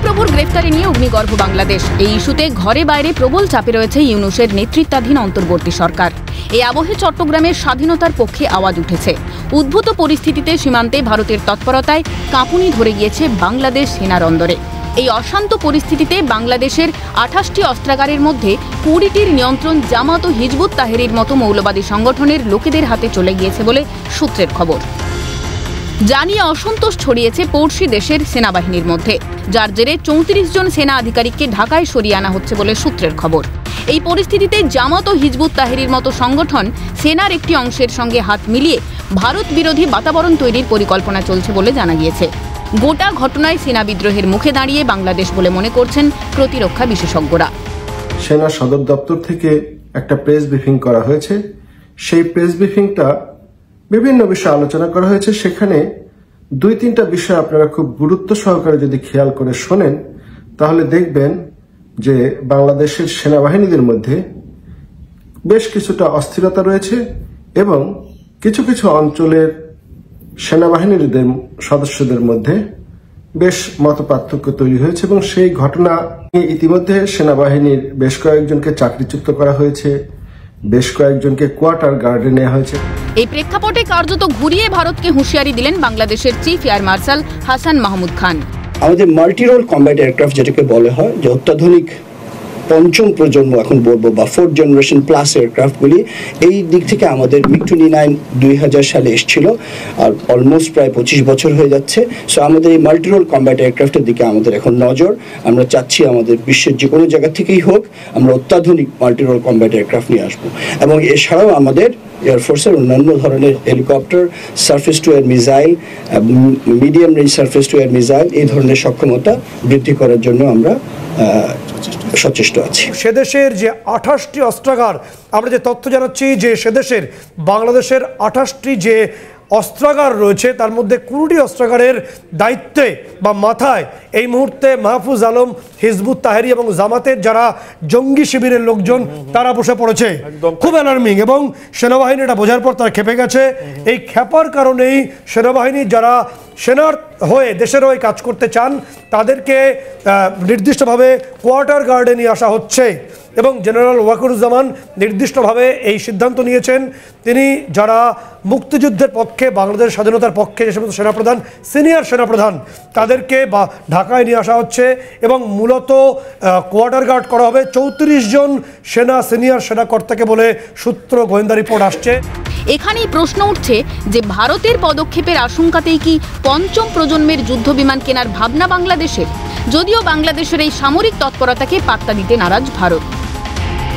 প্রভুর গ্রেফতারি নিয়ে অগ্নিগর্ভ বাংলাদেশ। এই ইস্যুতে ঘরে বাইরে প্রবল চাপে রয়েছে ইউনূসের নেতৃত্বাধীন অন্তর্বর্তী সরকার। এই আবহে চট্টগ্রামের স্বাধীনতার পক্ষে আওয়াজ উঠেছে। উদ্ভূত পরিস্থিতিতে সীমান্তে ভারতের তৎপরতায় কাঁপুনি ধরে গিয়েছে বাংলাদেশ সেনার অন্দরে। এই অশান্ত পরিস্থিতিতে বাংলাদেশের 28টি অস্ত্রাগারের মধ্যে 20টির নিয়ন্ত্রণ জামাত ও হিজবুত তাহরির মতো মৌলবাদী সংগঠনের লোকেদের হাতে চলে গিয়েছে বলে সূত্রের খবর। যা নিয়ে অসন্তোষ ছড়িয়েছে পড়শি দেশের সেনাবাহিনীর মধ্যে, যার জেরে 34 জন সেনা আধিকারিককে ঢাকায় সরিয়ে আনা হচ্ছে বলে সূত্রের খবর। এই পরিস্থিতিতে জামাত ও হিজবুত তাহরির মতো সংগঠন সেনার একটি অংশের সঙ্গে হাত মিলিয়ে ভারত বিরোধী বাতাবরণ তৈরির পরিকল্পনা চলছে বলে জানা গিয়েছে। গোটা ঘটনায় সেনা বিদ্রোহের মুখে দাঁড়িয়ে বাংলাদেশ বলে মনে করছেন প্রতিরক্ষা বিশেষজ্ঞরা। সেনা সদর দপ্তর থেকে একটা প্রেস ব্রিফিং করা হয়েছে। সেই প্রেস ব্রিফিংটা বিভিন্ন বিষয়ে আলোচনা করা হয়েছে। সেখানে 2-3টা বিষয় আপনারা খুব গুরুত্ব সহকারে যদি খেয়াল করে শোনেন তাহলে দেখবেন যে বাংলাদেশের সেনাবাহিনীদের মধ্যে বেশ কিছুটা অস্থিরতা রয়েছে এবং কিছু কিছু অঞ্চলের সেনাবাহিনীর সদস্যদের মধ্যে বেশ মতপার্থক্য তৈরি হয়েছে এবং সেই ঘটনা ইতিমধ্যে সেনাবাহিনীর বেশ কয়েকজনকে চাকরিচ্যুত করা হয়েছে, বেশ কয়েকজনকে কোয়ার্টার গার্ডে নেওয়া হয়েছে। এই প্রেক্ষাপটে কার্যত ঘুরিয়ে ভারতকে হুঁশিয়ারি দিলেন বাংলাদেশের chief air marshal Hasan Mahmud Khan. আমাদের মাল্টিরোল কম্ব্যাট এয়ারক্রাফট যেটাকে বলা হয়, যে অত্যাধুনিক পঞ্চম প্রজন্ম এখন বলবো বা 4th জেনারেশন প্লাস এয়ারক্রাফটগুলি, এই দিক থেকে আমাদের MiG-29 2000 সালে এসেছিল আর অলমোস্ট প্রায় 25 বছর হয়ে যাচ্ছে। সো আমাদের এই মাল্টিরোল কম্ব্যাট এয়ারক্রাফটের দিকে আমাদের এখন নজর। আমরা চাচ্ছি আমাদের বিশ্বের যে কোনো জায়গা থেকেই হোক আমরা অত্যাধুনিক মাল্টিরোল কম্ব্যাট এয়ারক্রাফট নিয়ে আসবো। এবং এছাড়াও আমাদের এয়ারফোর্সের অন্যান্য ধরনের helicopter, surface two air missile, medium range surface two air missile, এই ধরনের সক্ষমতা বৃদ্ধি করার জন্য আমরা সচেষ্ট আছি। সেদেশের যে 28টি অস্ত্রাগার, আমরা যে তথ্য জানাচ্ছি যে সেদেশের বাংলাদেশের 28টি যে অস্ত্রাগার রয়েছে তার মধ্যে 20টি অস্ত্রাগারের দায়িত্বে বা মাথায় এই মুহূর্তে মাহফুজ আলম, হিজবুত তাহরি এবং জামাতের যারা জঙ্গি শিবিরের লোকজন তারা বসে পড়েছে। খুব অ্যালার্মিং। এবং সেনাবাহিনী এটা বোঝার পর তারা খেপে গেছে। এই খেপার কারণেই সেনাবাহিনী যারা সেনার হয়ে দেশের হয়ে কাজ করতে চান তাদেরকে নির্দিষ্টভাবে কোয়ার্টার গার্ডে নিয়ে আসা হচ্ছে। এবং জেনারেল ওয়াকারুজ্জামান নির্দিষ্টভাবে এই সিদ্ধান্ত নিয়েছেন। তিনি যারা মুক্তিযুদ্ধের পক্ষে, বাংলাদেশ স্বাধীনতার পক্ষে যে সমস্ত সেনাপ্রধান, সিনিয়র সেনাপ্রধান, তাদেরকে বা ঢাকায় নিয়ে আসা হচ্ছে এবং মূলত কোয়ার্টার গার্ড করা হবে 34 জন সিনিয়র সেনাকর্তাকে বলে সূত্র গোয়েন্দা রিপোর্ট আসছে। এখানেই প্রশ্ন উঠছে যে ভারতের পদক্ষেপের আশঙ্কাতেই কি পঞ্চম প্রজন্মের যুদ্ধ বিমান কেনার ভাবনা বাংলাদেশের? যদিও বাংলাদেশের এই সামরিক তৎপরতাকে পাত্তা দিতে নারাজ ভারত।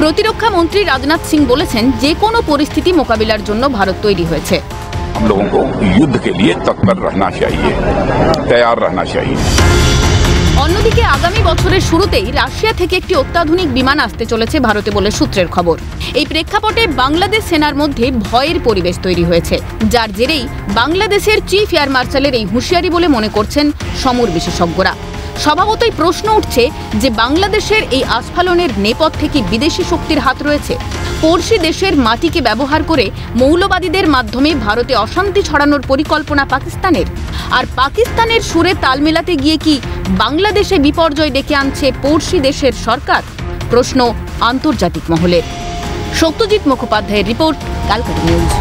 প্রতিরক্ষা মন্ত্রী রাজনাথ সিং বলেছেন যে কোনো পরিস্থিতি মোকাবিলার জন্য ভারত তৈরি হয়েছে। हम लोगों को युद्ध के लिए तत्पर रहना चाहिए, तैयार रहना चाहिए। অন্যদিকে আগামী বছরের শুরুতেই রাশিয়া থেকে একটি অত্যাধুনিক বিমান আসতে চলেছে ভারতে বলে সূত্রের খবর। এই প্রেক্ষাপটে বাংলাদেশ সেনার মধ্যে ভয়ের পরিবেশ তৈরি হয়েছে, যার জেরেই বাংলাদেশের চিফ এয়ার মার্শালের এই হুঁশিয়ারি বলে মনে করছেন সমর বিশেষজ্ঞরা। স্বভাবতই প্রশ্ন উঠছে যে বাংলাদেশের এই আস্ফালনের নেপথ্যে কি বিদেশি শক্তির হাত রয়েছে? পড়শি দেশের মাটিকে ব্যবহার করে মৌলবাদীদের মাধ্যমে ভারতে অশান্তি ছড়ানোর পরিকল্পনা পাকিস্তানের? আর পাকিস্তানের সুরে তাল মেলাতে গিয়ে কি বাংলাদেশে বিপর্যয় ডেকে আনছে পড়শি দেশের সরকার? প্রশ্ন আন্তর্জাতিক মহলের। সত্যজিৎ মুখোপাধ্যায়ের রিপোর্ট, ক্যালকাটা নিউজ।